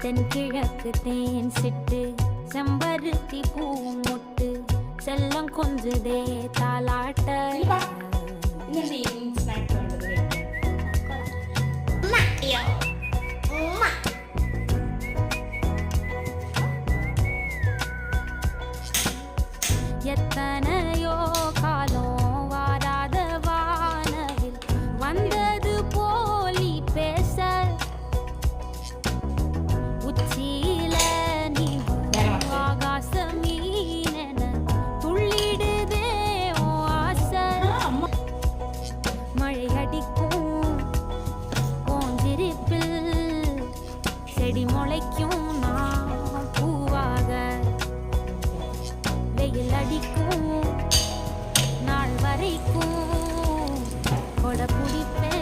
தென்கிழக்கு தேன் சிட்டு செம்பருத்தி பூ முட்டு செல்லம் கொஞ்சுதே தாலாட்ட எத்தனையோ காலம் வாராத வானவில் வந்தது போலி பேச உச்சியில நீ ஆகாச மீனென துள்ளிடுதே ஓ ஆசை மழை அடிக்கும் போஞ்சிருப்பில் செடி முளைக்கும் நான் பூவாக வெயில் அடிக்கும் நாள் வரைக்கும் கொடை பிடிப்பேன்